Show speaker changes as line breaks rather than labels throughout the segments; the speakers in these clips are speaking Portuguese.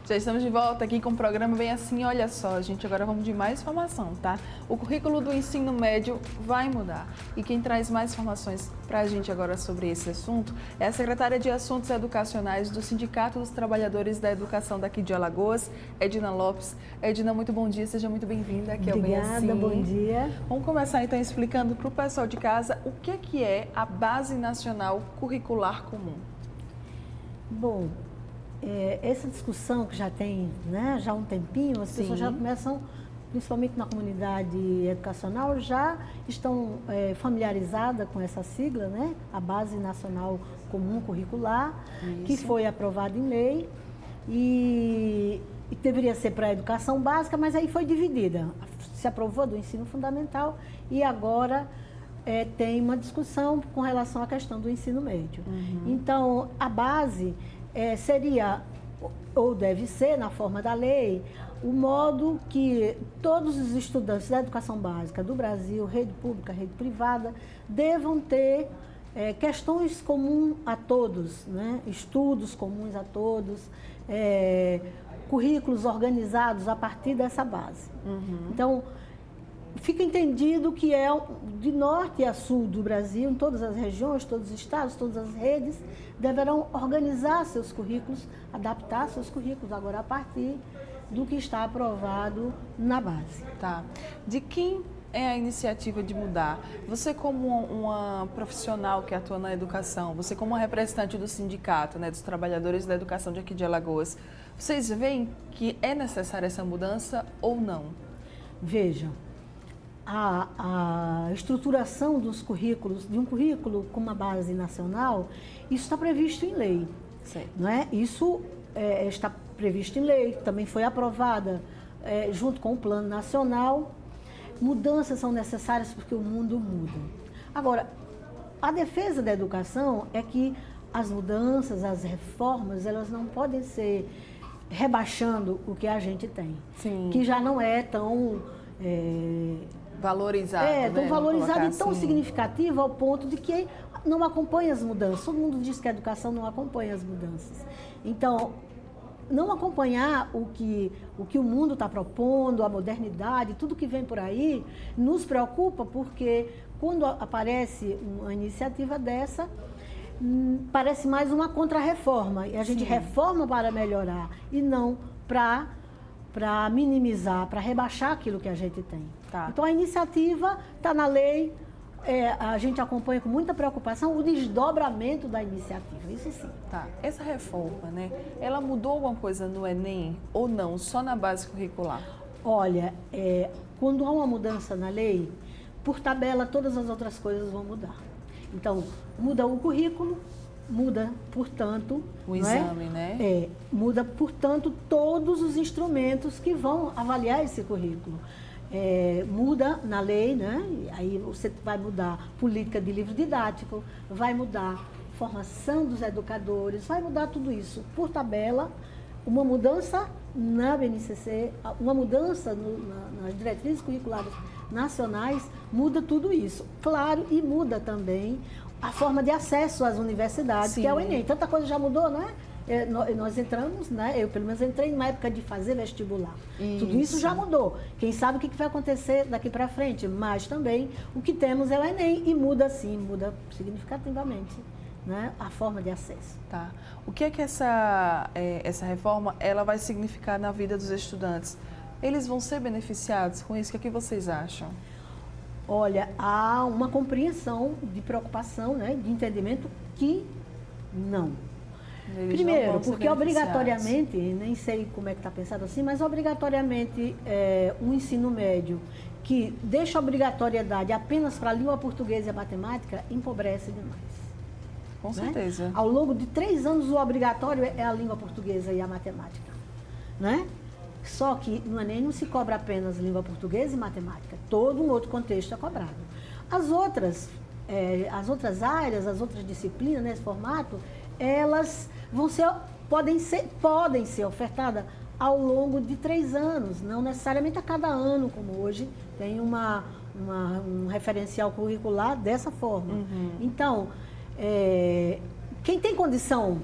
Já estamos de volta aqui com o programa Bem Assim. Olha só, gente, agora vamos de mais informação, tá? O currículo do ensino médio vai mudar. E quem traz mais informações para a gente agora sobre esse assunto é a secretária de Assuntos Educacionais do Sindicato dos Trabalhadores da Educação daqui de Alagoas, Edna Lopes. Edna, muito bom dia, seja muito bem-vinda aqui ao Bem Assim.
Obrigada, bom dia.
Vamos começar então explicando para o pessoal de casa o que é a Base Nacional Curricular Comum.
Bom, essa discussão que já tem, né, já há um tempinho, as pessoas já começam, principalmente na comunidade educacional, já estão familiarizadas com essa sigla, né, a Base Nacional Comum Curricular, que foi aprovada em lei e deveria ser para a educação básica, mas aí foi dividida. Se aprovou do ensino fundamental e agora tem uma discussão com relação à questão do ensino médio. Então, a base seria, ou deve ser, na forma da lei, o modo que todos os estudantes da educação básica do Brasil, rede pública, rede privada, devam ter questões comuns a todos, né? Estudos comuns a todos, currículos organizados a partir dessa base. Então, fica entendido que de norte a sul do Brasil, em todas as regiões, todos os estados, todas as redes, deverão organizar seus currículos, adaptar seus currículos agora a partir do que está aprovado na base.
Tá. De quem é a iniciativa de mudar? Você como uma profissional que atua na educação, você como uma representante do sindicato, né, dos trabalhadores da educação de aqui de Alagoas, vocês veem que é necessária essa mudança ou não?
Vejam. A estruturação dos currículos, de um currículo com uma base nacional, isso está previsto em lei. Não é? Isso está previsto em lei, também foi aprovada junto com o Plano Nacional. Mudanças são necessárias porque o mundo muda. Agora, a defesa da educação é que as mudanças, as reformas, elas não podem ser rebaixando o que a gente tem.
Sim.
Que já não é tão...
valorizado,
tão valorizado e tão
assim,
significativo ao ponto de que não acompanha as mudanças. Todo mundo diz que a educação não acompanha as mudanças. Então, não acompanhar o que o mundo está propondo, a modernidade, tudo que vem por aí, nos preocupa porque quando aparece uma iniciativa dessa, parece mais uma contra-reforma. E a gente reforma para melhorar e não para minimizar, para rebaixar aquilo que a gente tem.
Tá.
Então, a iniciativa está na lei, a gente acompanha com muita preocupação o desdobramento da iniciativa, isso sim.
Tá. Essa reforma, né, ela mudou alguma coisa no Enem ou não, só na base curricular?
Olha, quando há uma mudança na lei, por tabela todas as outras coisas vão mudar. Então, muda o currículo, muda, portanto...
O exame, né?
Muda, portanto, todos os instrumentos que vão avaliar esse currículo. Muda na lei, né? Aí você vai mudar política de livro didático, vai mudar formação dos educadores, vai mudar tudo isso. Por tabela, uma mudança na BNCC, uma mudança nas diretrizes curriculares nacionais, muda tudo isso. Claro, e muda também a forma de acesso às universidades, que é o Enem. Tanta coisa já mudou, não é? Nós entramos, né? Eu pelo menos entrei numa época de fazer vestibular. Tudo isso já mudou. Quem sabe o que vai acontecer daqui para frente, mas também o que temos é o Enem e muda sim, muda significativamente, né? A forma de acesso.
Tá. O que é que essa reforma ela vai significar na vida dos estudantes? Eles vão ser beneficiados com isso? O que vocês acham?
Olha, há uma compreensão de preocupação, né? De entendimento que não.
Eles
Primeiro, porque obrigatoriamente, nem sei como é que está pensado assim, mas obrigatoriamente um ensino médio que deixa obrigatoriedade apenas para a língua portuguesa e a matemática, empobrece demais.
Com certeza.
Né? Ao longo de 3 anos, o obrigatório é a língua portuguesa e a matemática. Né? Só que no Enem não se cobra apenas língua portuguesa e matemática, todo um outro contexto é cobrado. As outras áreas, as outras disciplinas nesse formato, elas podem ser ofertadas ao longo de 3 anos, não necessariamente a cada ano, como hoje tem um referencial curricular dessa forma. Então, quem tem condição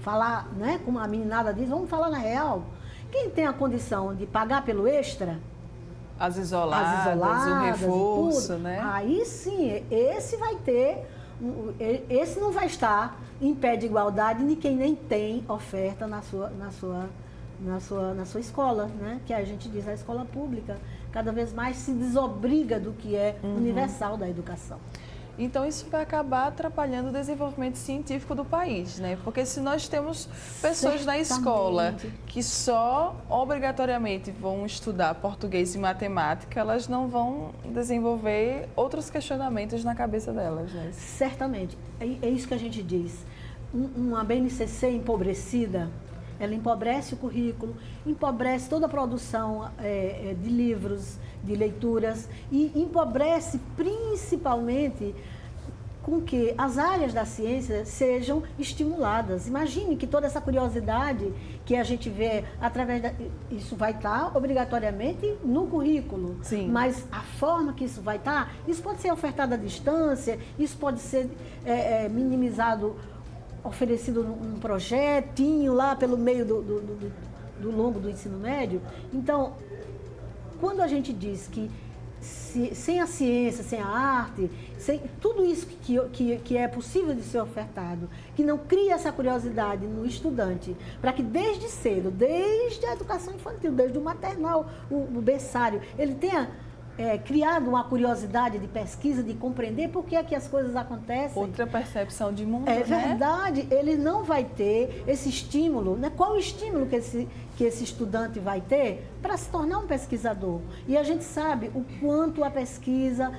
falar, né, como a meninada diz, vamos falar na real. Quem tem a condição de pagar pelo extra,
as isoladas, o reforço, né?
Aí sim, esse vai ter, esse não vai estar em pé de igualdade de quem nem tem oferta na sua escola, né? Que a gente diz a escola pública, cada vez mais se desobriga do que é universal da educação.
Então, isso vai acabar atrapalhando o desenvolvimento científico do país, né? Porque se nós temos pessoas na escola que só obrigatoriamente vão estudar português e matemática, elas não vão desenvolver outros questionamentos na cabeça delas, né?
Certamente. É isso que a gente diz. Uma BNCC empobrecida, ela empobrece o currículo, empobrece toda a produção de livros, de leituras e empobrece principalmente com que as áreas da ciência sejam estimuladas. Imagine que toda essa curiosidade que a gente vê através isso vai estar obrigatoriamente no currículo.
Sim.
Mas a forma que isso vai estar, isso pode ser ofertado à distância, isso pode ser minimizado, oferecido num projetinho lá pelo meio do longo do ensino médio. Então, quando a gente diz que sem a ciência, sem a arte, sem tudo isso que é possível de ser ofertado, que não cria essa curiosidade no estudante, para que desde cedo, desde a educação infantil, desde o maternal, o berçário, ele tenha criado uma curiosidade de pesquisa, de compreender por que é que as coisas acontecem.
Outra percepção de mundo,
É verdade, ele não vai ter esse estímulo, né? Qual o estímulo que esse estudante vai ter para se tornar um pesquisador? E a gente sabe o quanto a pesquisa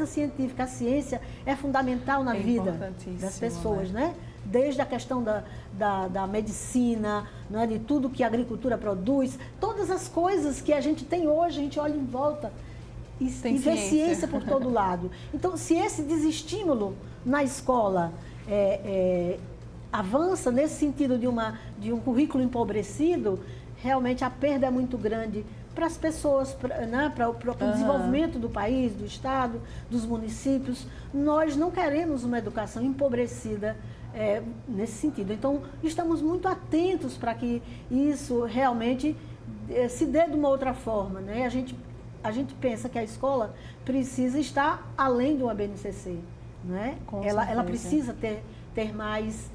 científica, a ciência é fundamental na vida das pessoas, né? Desde a questão da medicina, né? De tudo que a agricultura produz, todas as coisas que a gente tem hoje, a gente olha em volta e vê ciência por todo lado. Então, se esse desestímulo na escola avança nesse sentido de um currículo empobrecido, realmente a perda é muito grande para as pessoas, né, para o desenvolvimento do país, do estado, dos municípios. Nós não queremos uma educação empobrecida nesse sentido. Então, estamos muito atentos para que isso realmente se dê de uma outra forma, né? A gente pensa que a escola precisa estar além de uma BNCC, né? Ela precisa ter mais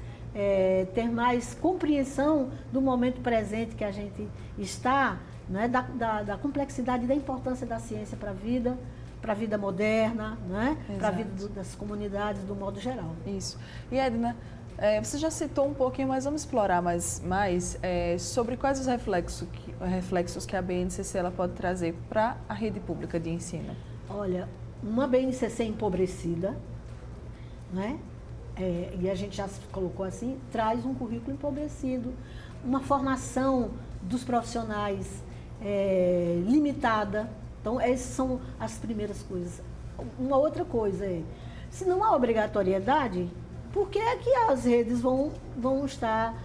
compreensão do momento presente que a gente está, né? Da complexidade e da importância da ciência para a vida moderna, né? Para a vida das comunidades, do modo geral.
Isso. E Edna, você já citou um pouquinho, mas vamos explorar mais sobre quais os reflexos que a BNCC ela pode trazer para a rede pública de ensino.
Olha, uma BNCC empobrecida, né? E a gente já colocou assim, traz um currículo empobrecido, uma formação dos profissionais limitada. Então, essas são as primeiras coisas. Uma outra coisa se não há obrigatoriedade, por que é que as redes vão estar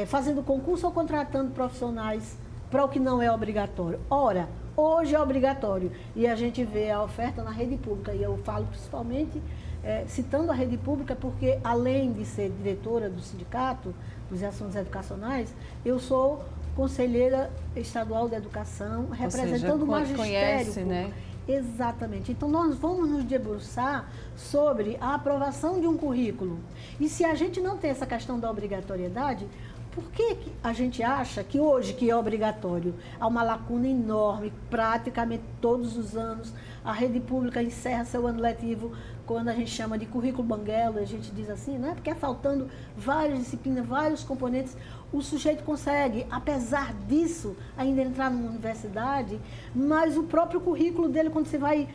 fazendo concurso ou contratando profissionais para o que não é obrigatório? Ora, hoje é obrigatório e a gente vê a oferta na rede pública, e eu falo principalmente citando a rede pública porque, além de ser diretora do sindicato dos assuntos educacionais, eu sou conselheira estadual de educação, representando o magistério público. Né? Exatamente. Então, nós vamos nos debruçar sobre a aprovação de um currículo. E se a gente não tem essa questão da obrigatoriedade, por que a gente acha que hoje, que é obrigatório, há uma lacuna enorme, praticamente todos os anos, a rede pública encerra seu ano letivo quando a gente chama de currículo banguelo, a gente diz assim, né? Porque faltando várias disciplinas, vários componentes, o sujeito consegue, apesar disso, ainda entrar numa universidade, mas o próprio currículo dele, quando você vai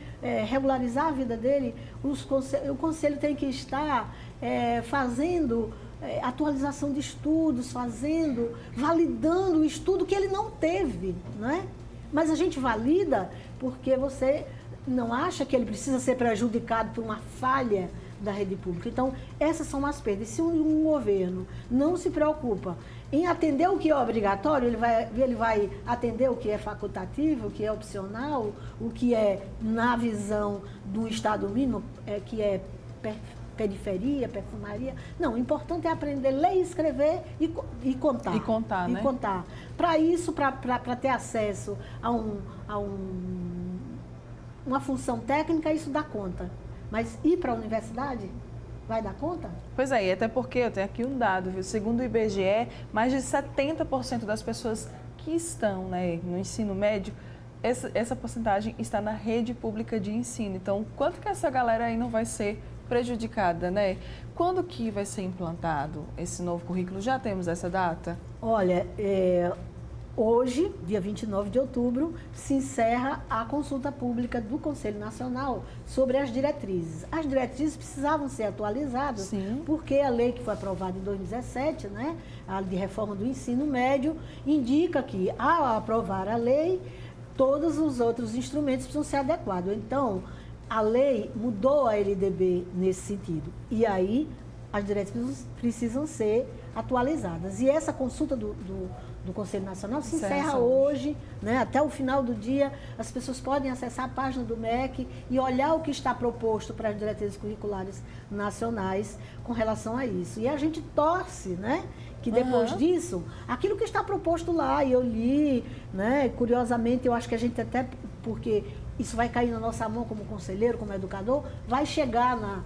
regularizar a vida dele, o conselho tem que estar fazendo atualização de estudos, validando o estudo que ele não teve, não é? Mas a gente valida porque você não acha que ele precisa ser prejudicado por uma falha da rede pública. Então, essas são as perdas. Se um governo não se preocupa em atender o que é obrigatório, ele vai atender o que é facultativo, o que é opcional, o que é, na visão do Estado mínimo, que é periferia, perfumaria. Não, o importante é aprender a ler e escrever e contar.
E contar, né?
E contar. Para isso, para ter acesso a uma função técnica, isso dá conta. Mas ir para a universidade, vai dar conta?
Pois é, e até porque eu tenho aqui um dado, viu? Segundo o IBGE, mais de 70% das pessoas que estão, né, no ensino médio, essa porcentagem está na rede pública de ensino. Então, quanto que essa galera aí não vai ser prejudicada, né? Quando que vai ser implantado esse novo currículo? Já temos essa data?
Olha, hoje, dia 29 de outubro, se encerra a consulta pública do Conselho Nacional sobre as diretrizes. As diretrizes precisavam ser atualizadas,
Sim.
porque a lei que foi aprovada em 2017, né, a de reforma do ensino médio, indica que, ao aprovar a lei, todos os outros instrumentos precisam ser adequados. Então, a lei mudou a LDB nesse sentido. E aí, as diretrizes precisam ser atualizadas. E essa consulta do Conselho Nacional se encerra hoje, né? Até o final do dia, as pessoas podem acessar a página do MEC e olhar o que está proposto para as diretrizes curriculares nacionais com relação a isso. E a gente torce, né, que depois disso, aquilo que está proposto lá, e eu li, né, curiosamente, eu acho que a gente até, porque isso vai cair na nossa mão como conselheiro, como educador, vai chegar na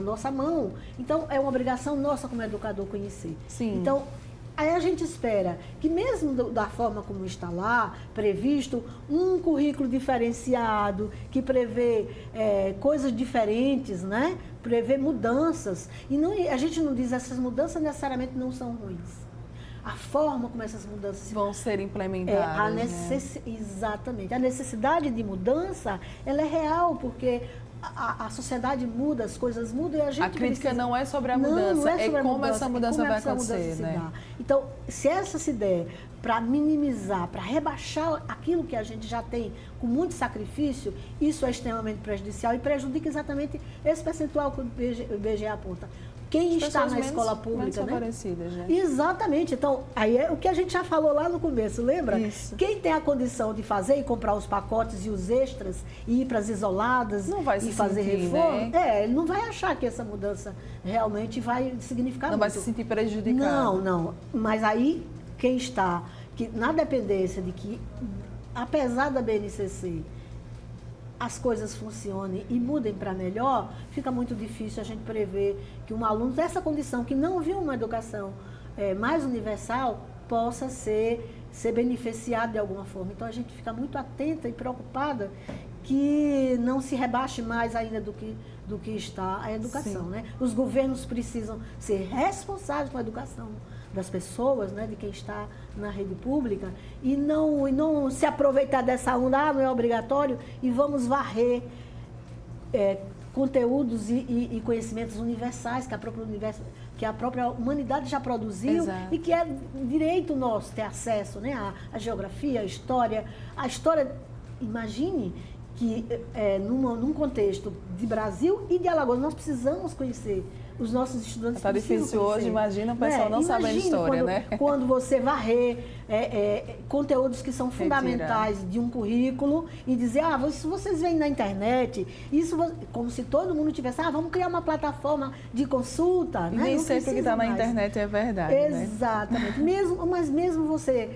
nossa mão. Então, é uma obrigação nossa como educador conhecer.
Sim.
Então, aí a gente espera que mesmo da forma como está lá, previsto, um currículo diferenciado, que prevê coisas diferentes, né? Prevê mudanças. E não, a gente não diz essas mudanças necessariamente não são ruins. A forma como essas mudanças
vão ser implementadas.
Exatamente. A necessidade de mudança, ela é real, porque a sociedade muda, as coisas mudam e a gente
crítica não é sobre a mudança, é como essa mudança vai acontecer, né?
Então, se essa se der para minimizar, para rebaixar aquilo que a gente já tem com muito sacrifício, isso é extremamente prejudicial e prejudica exatamente esse percentual que o IBGE aponta. Quem está na escola pública, né?
Né?
Exatamente. Então, aí é o que a gente já falou lá no começo, lembra?
Isso.
Quem tem a condição de fazer e comprar os pacotes e os extras e ir para as isoladas
não vai se
e fazer
sentir,
reforma,
né?
Ele não vai achar que essa mudança realmente vai significar
não
muito.
Vai se sentir prejudicado.
Não. Mas aí, quem está na dependência de que, apesar da BNCC, as coisas funcionem e mudem para melhor, fica muito difícil a gente prever que um aluno dessa condição, que não viu uma educação mais universal, possa ser beneficiado de alguma forma. Então, a gente fica muito atenta e preocupada que não se rebaixe mais ainda do que está a educação, né? Os governos precisam ser responsáveis com a educação das pessoas, né, de quem está na rede pública, e não se aproveitar dessa onda, não é obrigatório, e vamos varrer conteúdos e conhecimentos universais que a própria humanidade já produziu. Exato. E que é direito nosso ter acesso, né, à geografia, à história. A história, imagine que num contexto de Brasil e de Alagoas, nós precisamos conhecer. Os nossos estudantes
tá difícil hoje, imagina o pessoal não sabe a história, né?
Quando você varrer conteúdos que são fundamentais de um currículo e dizer, isso vocês veem na internet, isso como se todo mundo tivesse, vamos criar uma plataforma de consulta.
E nem sempre o que está na internet é verdade,
exatamente.
Né?
Mas mesmo você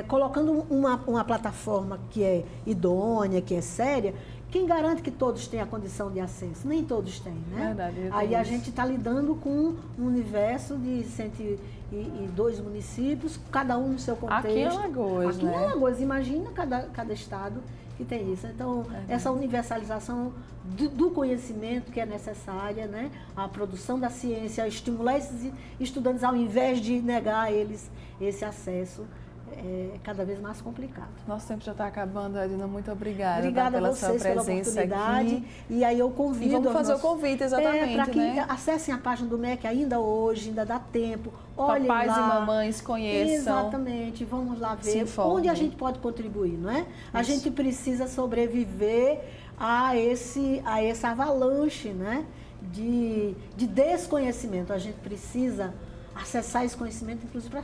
colocando uma plataforma que é idônea, que é séria, quem garante que todos têm a condição de acesso? Nem todos têm, né?
Verdade,
aí a gente está lidando com um universo de 102 municípios, cada um no seu contexto.
Aqui em Alagoas,
em Alagoas, imagina cada estado que tem isso. Então, essa universalização do conhecimento que é necessária, né? A produção da ciência, estimular esses estudantes ao invés de negar a eles esse acesso, é cada vez mais complicado.
Nosso tempo já está acabando, Edna. Muito obrigada,
pela
sua presença aqui.
E aí eu convido...
E vamos fazer o convite, exatamente,
para que acessem a página do MEC ainda hoje, ainda dá tempo. Olhem
Papais
lá.
E mamães conheçam.
Exatamente. Vamos lá ver onde a gente pode contribuir, não é? A gente precisa sobreviver a essa avalanche, né? De desconhecimento. A gente precisa acessar esse conhecimento, inclusive,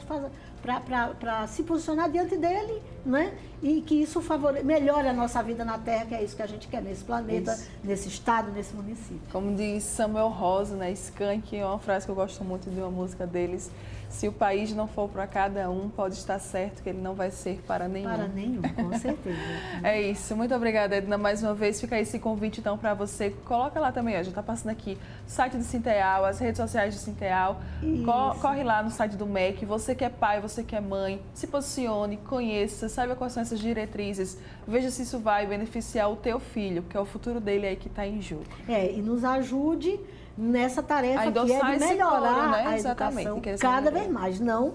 para se posicionar diante dele, né? E que isso melhore a nossa vida na Terra, que é isso que a gente quer nesse planeta, nesse estado, nesse município.
Como diz Samuel Rosa, né? Skank, é uma frase que eu gosto muito de uma música deles. Se o país não for para cada um, pode estar certo que ele não vai ser para nenhum.
Para nenhum, com certeza.
É isso. Muito obrigada, Edna, mais uma vez. Fica aí esse convite, então, para você. Coloca lá também, ó, já está passando aqui, o site do Sinteal, as redes sociais do Sinteal. Corre lá no site do MEC. Você que é pai, você que é mãe, se posicione, conheça, saiba quais são essas diretrizes. Veja se isso vai beneficiar o teu filho, porque é o futuro dele aí que está em jogo.
E nos ajude nessa tarefa que é de melhorar
né?
a educação cada vez mais, não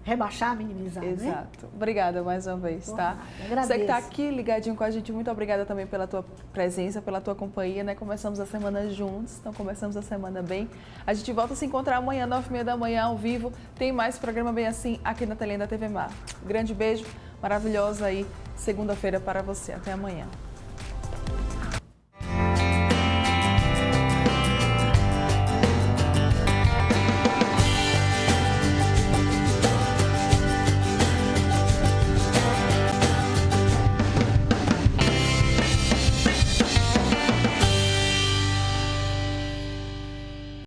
rebaixar, minimizar.
Exato. Né? Obrigada mais uma vez, tá?
Agradeço.
Você que está aqui ligadinho com a gente, muito obrigada também pela tua presença, pela tua companhia, né? Começamos a semana juntos, então começamos a semana bem. A gente volta a se encontrar amanhã, 9h30 da manhã, ao vivo. Tem mais programa Bem Assim aqui na telinha da TV Mar. Grande beijo, maravilhosa aí, segunda-feira para você. Até amanhã.